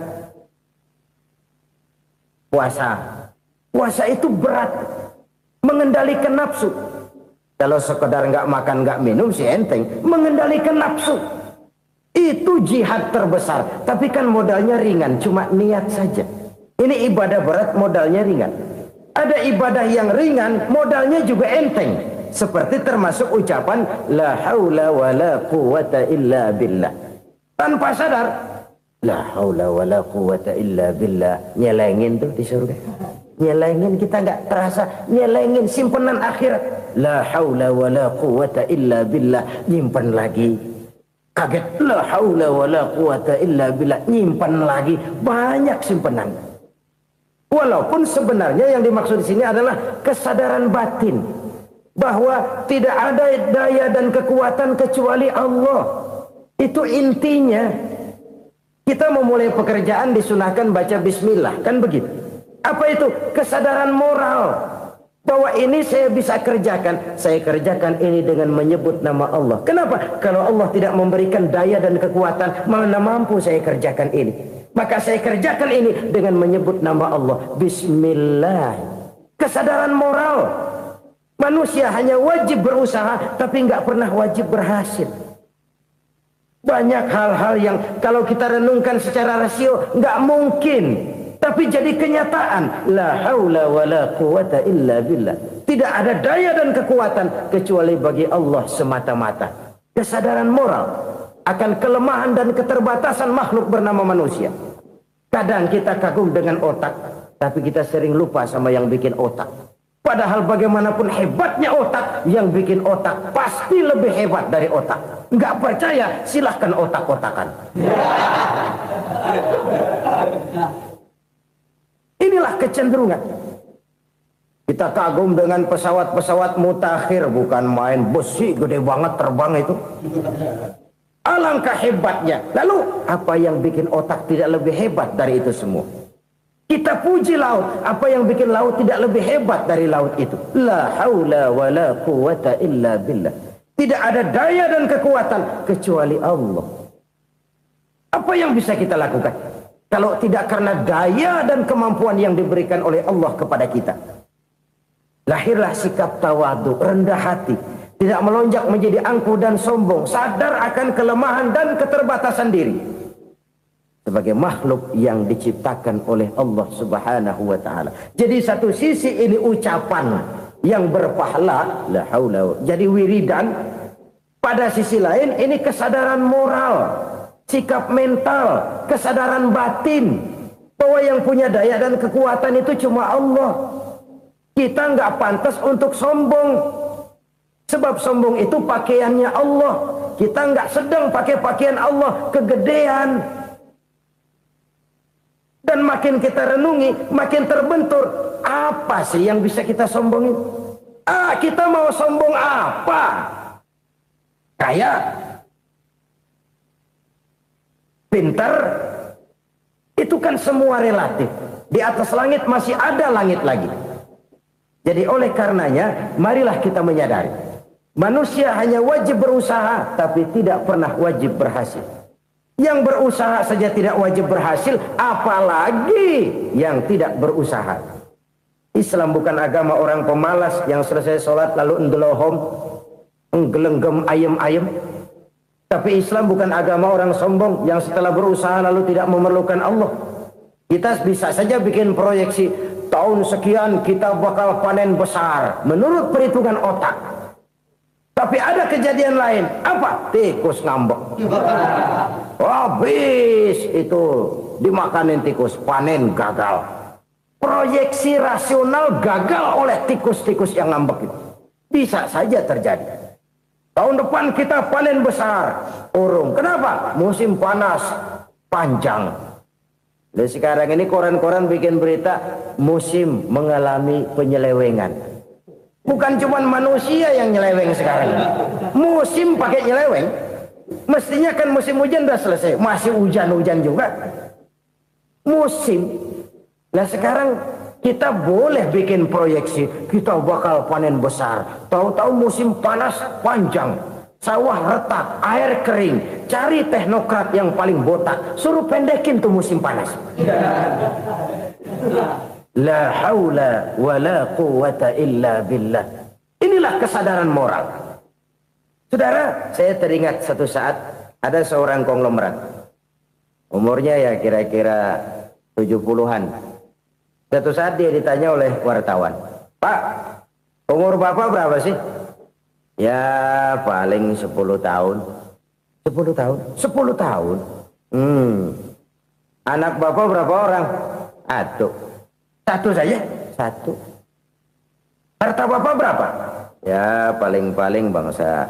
puasa. Puasa itu berat, mengendalikan nafsu. Kalau sekedar nggak makan nggak minum sih enteng, mengendalikan nafsu itu jihad terbesar. Tapi kan modalnya ringan, cuma niat saja. Ini ibadah berat, modalnya ringan. Ada ibadah yang ringan, modalnya juga enteng. Seperti termasuk ucapan la haula wa la quwwata illa billah. Tanpa sadar, la haula wa la quwwata illa billah, nyelengin tuh di surga. Nyelengin, kita nggak terasa, nyelengin simpenan akhirat. La haula wa la quwwata illa billah, nyimpan lagi. Kaget, la haula wa la quwwata illa billah, nyimpan lagi. Banyak simpenan. Walaupun sebenarnya yang dimaksud di sini adalah kesadaran batin bahwa tidak ada daya dan kekuatan kecuali Allah. Itu intinya. Kita memulai pekerjaan disunahkan baca bismillah, kan begitu? Apa itu? Kesadaran moral. Bahwa ini saya bisa kerjakan. Saya kerjakan ini dengan menyebut nama Allah. Kenapa? Kalau Allah tidak memberikan daya dan kekuatan, mana mampu saya kerjakan ini. Maka saya kerjakan ini dengan menyebut nama Allah. Bismillah. Kesadaran moral. Manusia hanya wajib berusaha, tapi nggak pernah wajib berhasil. Banyak hal-hal yang kalau kita renungkan secara rasio nggak mungkin. Tapi jadi kenyataan. La haula wa la quwata illa billah. Tidak ada daya dan kekuatan kecuali bagi Allah semata-mata. Kesadaran moral akan kelemahan dan keterbatasan makhluk bernama manusia. Kadang kita kagum dengan otak, tapi kita sering lupa sama yang bikin otak. Padahal bagaimanapun hebatnya otak, yang bikin otak pasti lebih hebat dari otak. Nggak percaya, silahkan otak-otakan. Inilah kecenderungan. Kita kagum dengan pesawat-pesawat mutakhir, bukan main, besi gede banget terbang itu. Alangkah hebatnya. Lalu apa yang bikin otak tidak lebih hebat dari itu semua? Kita puji laut. Apa yang bikin laut tidak lebih hebat dari laut itu? La haula wa la quwata illa billah. Tidak ada daya dan kekuatan kecuali Allah. Apa yang bisa kita lakukan kalau tidak karena daya dan kemampuan yang diberikan oleh Allah kepada kita? Lahirlah sikap tawadu, rendah hati, tidak melonjak menjadi angkuh dan sombong, sadar akan kelemahan dan keterbatasan diri sebagai makhluk yang diciptakan oleh Allah Subhanahu wa taala. Jadi satu sisi ini ucapan yang berpahala, la haula, jadi wiridan. Pada sisi lain ini kesadaran moral, sikap mental, kesadaran batin bahwa yang punya daya dan kekuatan itu cuma Allah. Kita nggak pantas untuk sombong, sebab sombong itu pakaiannya Allah. Kita nggak sedang pakai pakaian Allah, kegedean. Dan makin kita renungi, makin terbentur. Apa sih yang bisa kita sombongin? Kita mau sombong apa? Kaya, pintar, itu kan semua relatif. Di atas langit masih ada langit lagi. Jadi oleh karenanya, marilah kita menyadari. Manusia hanya wajib berusaha, tapi tidak pernah wajib berhasil. Yang berusaha saja tidak wajib berhasil, apalagi yang tidak berusaha. Islam bukan agama orang pemalas yang selesai sholat lalu enggelohom, enggelenggem ayem-ayem. Tapi Islam bukan agama orang sombong yang setelah berusaha lalu tidak memerlukan Allah. Kita bisa saja bikin proyeksi, tahun sekian kita bakal panen besar menurut perhitungan otak. Tapi ada kejadian lain. Apa? Tikus ngambek. Habis itu dimakanin tikus, panen gagal. Proyeksi rasional gagal oleh tikus-tikus yang ngambek itu. Bisa saja terjadi. Tahun depan kita panen besar, urung. Kenapa? Musim panas panjang. Dan sekarang ini koran-koran bikin berita musim mengalami penyelewengan. Bukan cuma manusia yang nyeleweng sekarang. Musim pakai nyeleweng. Mestinya kan musim hujan udah selesai, masih hujan-hujan juga. Musim. Nah sekarang kita boleh bikin proyeksi, kita bakal panen besar. Tahu-tahu musim panas panjang, sawah retak, air kering. Cari teknokrat yang paling botak, suruh pendekin tuh musim panas. La haula wa la quwata illa billah. Inilah kesadaran moral. Saudara, saya teringat satu saat ada seorang konglomerat. Umurnya ya kira-kira 70-an. Satu saat dia ditanya oleh wartawan, "Pak, umur Bapak berapa sih?" "Ya paling 10 tahun." 10 tahun? 10 tahun? Anak Bapak berapa orang? Satu saja? Satu. Harta Bapak berapa? Ya paling-paling bangsa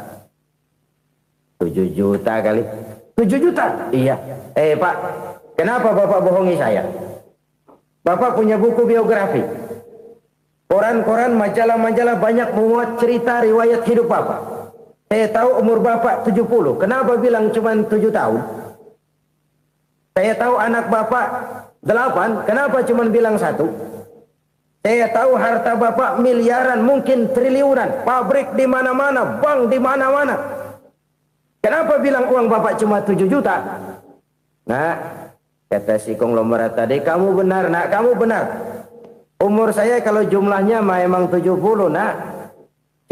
7 juta kali. 7 juta? Iya. Pak, kenapa Bapak bohongi saya? Bapak punya buku biografi. Koran-koran, majalah-majalah banyak memuat cerita riwayat hidup Bapak. Saya tahu umur Bapak 70. Kenapa bilang cuma 7 tahun? Saya tahu anak Bapak 8. Kenapa cuma bilang 1? Saya tahu harta Bapak miliaran, mungkin triliunan, pabrik di mana-mana, bank di mana-mana. Kenapa bilang uang Bapak cuma 7 juta? Nah, kata si konglomerat tadi, kamu benar nak, kamu benar. Umur saya kalau jumlahnya memang 70 nak.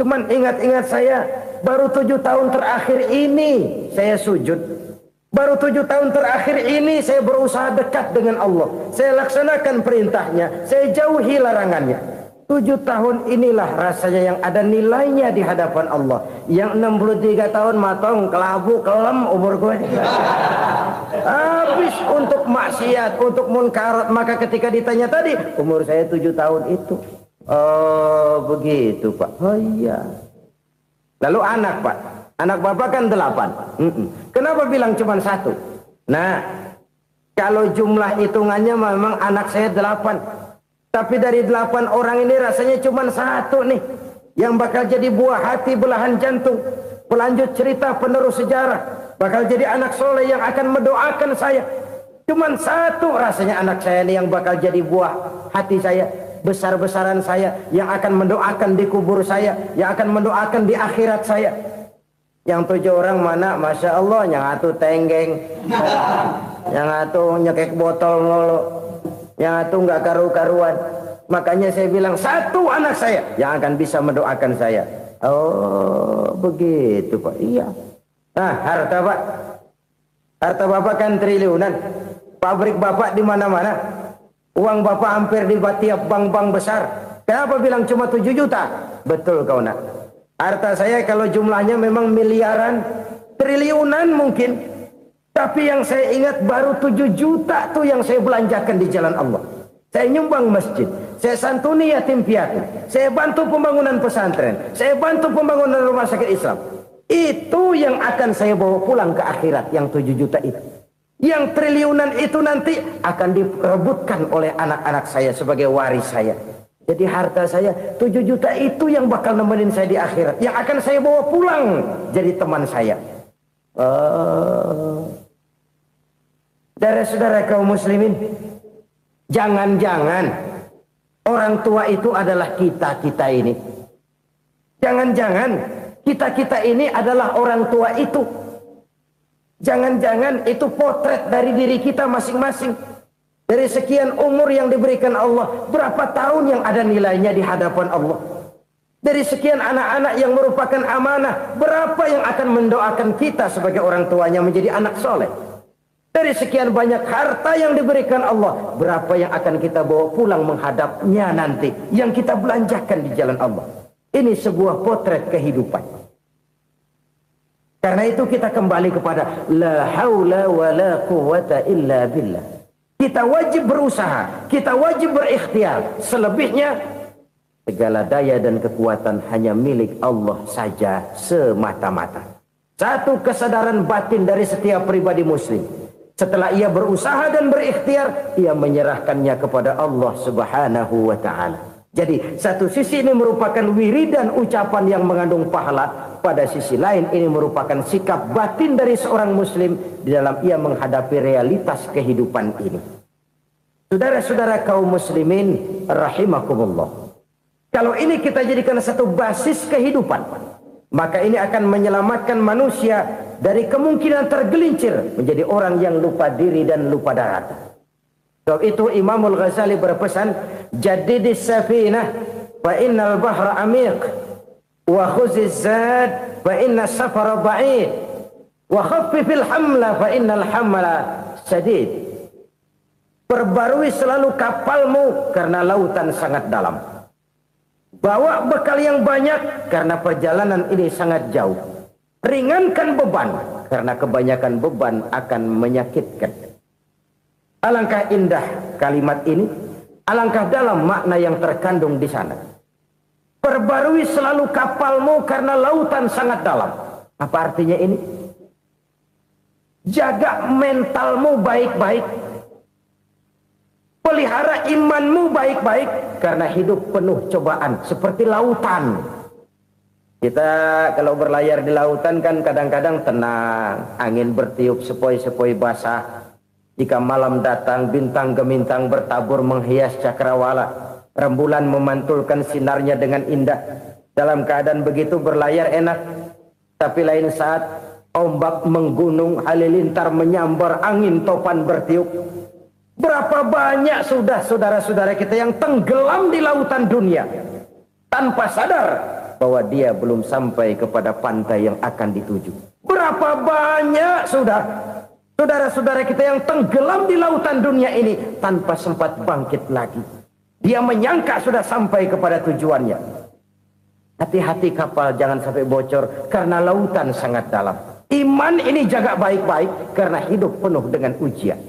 Cuman ingat-ingat saya, baru 7 tahun terakhir ini saya sujud. Baru 7 tahun terakhir ini saya berusaha dekat dengan Allah. Saya laksanakan perintahnya, saya jauhi larangannya. 7 tahun inilah rasanya yang ada nilainya di hadapan Allah. Yang 63 tahun matong, kelabu, kelem umur gue. Habis untuk maksiat, untuk munkarat. Maka ketika ditanya tadi, umur saya 7 tahun itu. Oh begitu Pak. Oh iya. Lalu anak Pak. Anak Bapak kan 8. Kenapa bilang cuma 1? Nah, kalau jumlah hitungannya memang anak saya 8. Tapi dari 8 orang ini rasanya cuma 1 nih. Yang bakal jadi buah hati, belahan jantung. Pelanjut cerita, penerus sejarah. Bakal jadi anak soleh yang akan mendoakan saya. Cuma 1 rasanya anak saya ini yang bakal jadi buah hati saya. Besar-besaran saya. Yang akan mendoakan di kubur saya. Yang akan mendoakan di akhirat saya. Yang 7 orang mana, Masya Allah, yang atu tenggeng, yang atu nyekek botol mulu, yang atu nggak karu-karuan. Makanya saya bilang 1 anak saya yang akan bisa mendoakan saya. Oh begitu Pak. Iya. Nah harta Pak, harta Bapak kan triliunan, pabrik Bapak di mana-mana, uang Bapak hampir di tiap bank-bank besar. Kenapa bilang cuma 7 juta? Betul kau nak. Harta saya kalau jumlahnya memang miliaran, triliunan mungkin. Tapi yang saya ingat baru 7 juta tuh yang saya belanjakan di jalan Allah. Saya nyumbang masjid, saya santuni yatim piatu, saya bantu pembangunan pesantren, saya bantu pembangunan rumah sakit Islam. Itu yang akan saya bawa pulang ke akhirat, yang 7 juta itu. Yang triliunan itu nanti akan diperebutkan oleh anak-anak saya sebagai waris saya. Jadi harta saya 7 juta itu yang bakal nemenin saya di akhirat. Yang akan saya bawa pulang jadi teman saya. Saudara-saudara kaum muslimin, jangan-jangan orang tua itu adalah kita-kita ini. Jangan-jangan kita-kita ini adalah orang tua itu. Jangan-jangan itu potret dari diri kita masing-masing. Dari sekian umur yang diberikan Allah, berapa tahun yang ada nilainya di hadapan Allah? Dari sekian anak-anak yang merupakan amanah, berapa yang akan mendoakan kita sebagai orang tuanya menjadi anak soleh? Dari sekian banyak harta yang diberikan Allah, berapa yang akan kita bawa pulang menghadapnya nanti, yang kita belanjakan di jalan Allah? Ini sebuah potret kehidupan. Karena itu kita kembali kepada la haula wa la quwata illa billah. Kita wajib berusaha, kita wajib berikhtiar. Selebihnya, segala daya dan kekuatan hanya milik Allah saja semata-mata. Satu kesadaran batin dari setiap pribadi muslim. Setelah ia berusaha dan berikhtiar, ia menyerahkannya kepada Allah Subhanahu wa ta'ala. Jadi, satu sisi ini merupakan wiridan ucapan yang mengandung pahala. Pada sisi lain, ini merupakan sikap batin dari seorang muslim di dalam ia menghadapi realitas kehidupan ini. Saudara-saudara kaum muslimin rahimakumullah. Kalau ini kita jadikan satu basis kehidupan, maka ini akan menyelamatkan manusia dari kemungkinan tergelincir menjadi orang yang lupa diri dan lupa darat. Sebab itu Imamul Ghazali berpesan, jadidis safinah fa innal bahra amiq wa khuziz zad fa inna safara ba'id wa khaffifil hamla fa innal hamla sadid. Perbarui selalu kapalmu karena lautan sangat dalam. Bawa bekal yang banyak karena perjalanan ini sangat jauh. Ringankan beban karena kebanyakan beban akan menyakitkan. Alangkah indah kalimat ini, alangkah dalam makna yang terkandung di sana. Perbarui selalu kapalmu karena lautan sangat dalam. Apa artinya ini? Jaga mentalmu baik-baik. Pelihara imanmu baik-baik. Karena hidup penuh cobaan. Seperti lautan. Kita kalau berlayar di lautan kan kadang-kadang tenang. Angin bertiup sepoi-sepoi basah. Jika malam datang bintang gemintang bertabur menghias cakrawala. Rembulan memantulkan sinarnya dengan indah. Dalam keadaan begitu berlayar enak. Tapi lain saat ombak menggunung, halilintar menyambar, angin topan bertiup. Berapa banyak sudah saudara-saudara kita yang tenggelam di lautan dunia tanpa sadar bahwa dia belum sampai kepada pantai yang akan dituju. Berapa banyak sudah saudara-saudara kita yang tenggelam di lautan dunia ini tanpa sempat bangkit lagi. Dia menyangka sudah sampai kepada tujuannya. Hati-hati kapal jangan sampai bocor karena lautan sangat dalam. Iman ini jaga baik-baik karena hidup penuh dengan ujian.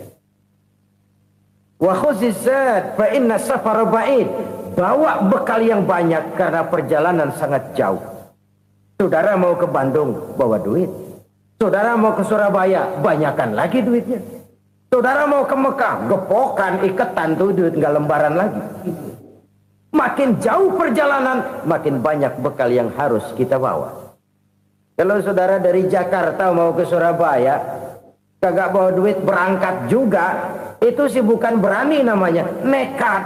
Wa khuzizat fa inna safara ba'id. Bawa bekal yang banyak karena perjalanan sangat jauh. Saudara mau ke Bandung, bawa duit. Saudara mau ke Surabaya, banyakan lagi duitnya. Saudara mau ke Mekah, gepokan, iketan tuh duit nggak lembaran lagi. Makin jauh perjalanan, makin banyak bekal yang harus kita bawa. Kalau saudara dari Jakarta mau ke Surabaya, kagak bawa duit berangkat juga, itu sih bukan berani namanya, nekat.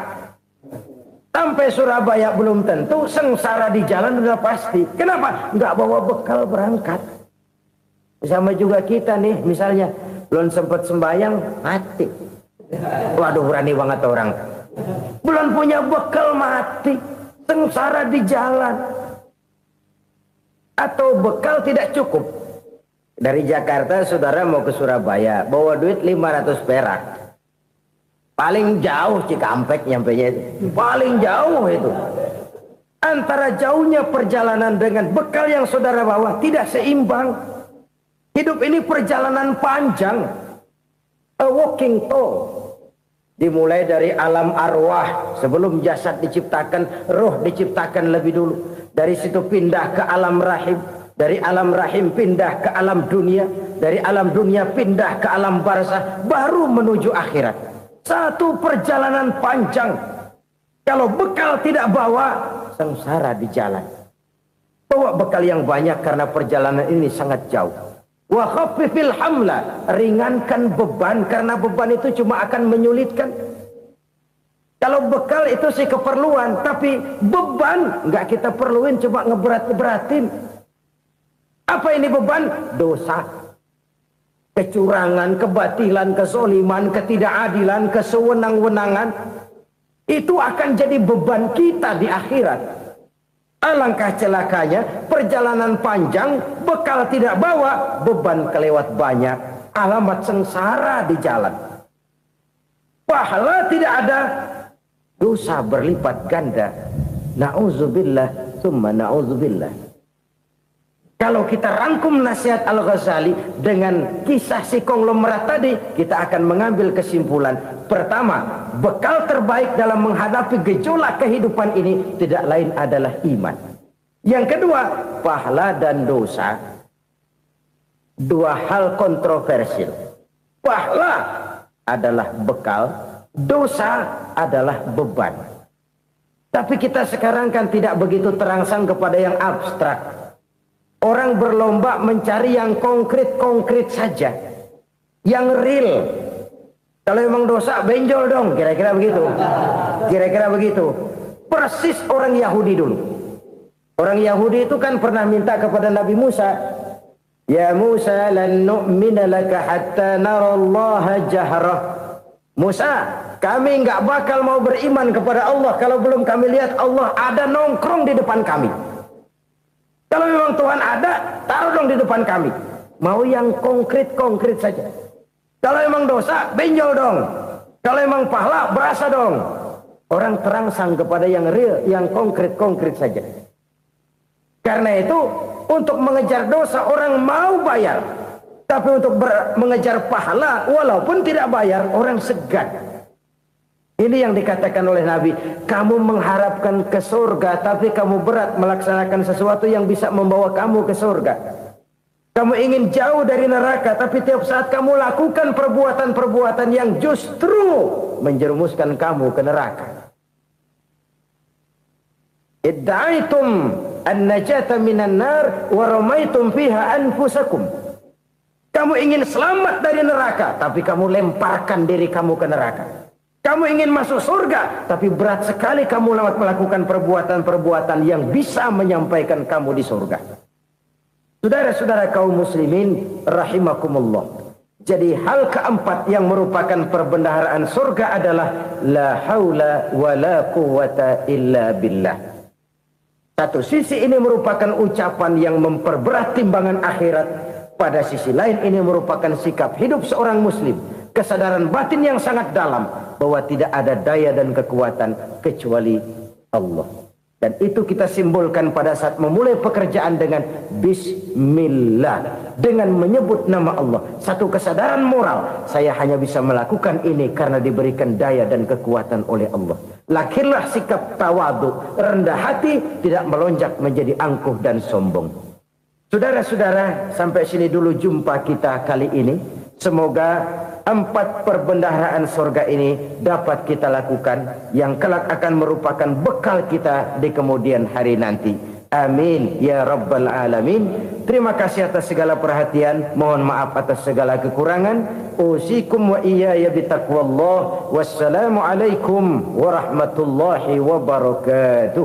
Sampai Surabaya belum tentu, sengsara di jalan udah pasti. Kenapa? Nggak bawa bekal berangkat. Sama juga kita nih, misalnya belum sempat sembahyang, mati. Waduh, berani banget orang. Belum punya bekal, mati. Sengsara di jalan. Atau bekal tidak cukup. Dari Jakarta saudara mau ke Surabaya, bawa duit 500 perak. Paling jauh Cikampek nyampenya itu. Paling jauh itu. Antara jauhnya perjalanan dengan bekal yang saudara bawa tidak seimbang. Hidup ini perjalanan panjang. A walking tour. Dimulai dari alam arwah. Sebelum jasad diciptakan, roh diciptakan lebih dulu. Dari situ pindah ke alam rahim. Dari alam rahim pindah ke alam dunia. Dari alam dunia pindah ke alam barzah. Baru menuju akhirat. Satu perjalanan panjang. Kalau bekal tidak bawa, sengsara di jalan. Bawa bekal yang banyak karena perjalanan ini sangat jauh. Wa khaffifil hamla, ringankan beban karena beban itu cuma akan menyulitkan. Kalau bekal itu sih keperluan, tapi beban nggak kita perluin, cuma ngeberat-beratin. Apa ini beban? Dosa, kecurangan, kebatilan, kesoliman, ketidakadilan, kesewenang-wenangan. Itu akan jadi beban kita di akhirat. Alangkah celakanya, perjalanan panjang, bekal tidak bawa, beban kelewat banyak, alamat sengsara di jalan. Pahala tidak ada, dosa berlipat ganda. Na'udzubillah, summa na'udzubillah. Kalau kita rangkum nasihat Al-Ghazali dengan kisah si konglomerat tadi, kita akan mengambil kesimpulan. Pertama, bekal terbaik dalam menghadapi gejolak kehidupan ini tidak lain adalah iman. Yang kedua, pahala dan dosa. Dua hal kontroversial. Pahala adalah bekal, dosa adalah beban. Tapi kita sekarang kan tidak begitu terangsang kepada yang abstrak. Orang berlomba mencari yang konkret-konkret saja. Yang real. Kalau memang dosa, benjol dong. Kira-kira begitu. Kira-kira begitu. Persis orang Yahudi dulu. Orang Yahudi itu kan pernah minta kepada Nabi Musa. Ya Musa, lan nu'mina laka hatta narallaha jahrah. Musa, kami nggak bakal mau beriman kepada Allah kalau belum kami lihat Allah ada nongkrong di depan kami. Kalau memang Tuhan ada, taruh dong di depan kami. Mau yang konkret-konkret saja. Kalau memang dosa, benjol dong. Kalau memang pahala, berasa dong. Orang terangsang kepada yang real, yang konkret-konkret saja. Karena itu, untuk mengejar dosa, orang mau bayar. Tapi untuk mengejar pahala, walaupun tidak bayar, orang segan. Ini yang dikatakan oleh Nabi, kamu mengharapkan ke surga, tapi kamu berat melaksanakan sesuatu yang bisa membawa kamu ke surga. Kamu ingin jauh dari neraka, tapi tiap saat kamu lakukan perbuatan-perbuatan yang justru menjerumuskan kamu ke neraka. Idda'aitum an-najata minan nar wa ramaitum fiha anfusakum. Kamu ingin selamat dari neraka, tapi kamu lemparkan diri kamu ke neraka. Kamu ingin masuk surga, tapi berat sekali kamu melakukan perbuatan-perbuatan yang bisa menyampaikan kamu di surga. Saudara-saudara kaum muslimin rahimakumullah. Jadi hal keempat yang merupakan perbendaharaan surga adalah la haula wa la quwwata illa billah. Satu sisi ini merupakan ucapan yang memperberat timbangan akhirat. Pada sisi lain ini merupakan sikap hidup seorang muslim. Kesadaran batin yang sangat dalam bahwa tidak ada daya dan kekuatan kecuali Allah. Dan itu kita simbolkan pada saat memulai pekerjaan dengan Bismillah. Dengan menyebut nama Allah. Satu kesadaran moral. Saya hanya bisa melakukan ini karena diberikan daya dan kekuatan oleh Allah. Lahirlah sikap tawadu, rendah hati, tidak melonjak menjadi angkuh dan sombong. Saudara-saudara, sampai sini dulu jumpa kita kali ini. Semoga 4 perbendaharaan surga ini dapat kita lakukan, yang kelak akan merupakan bekal kita di kemudian hari nanti. Amin ya rabbal alamin. Terima kasih atas segala perhatian. Mohon maaf atas segala kekurangan. Usikum wa iyaya bitaqwallah. Wassalamu alaikum warahmatullahi wabarakatuh.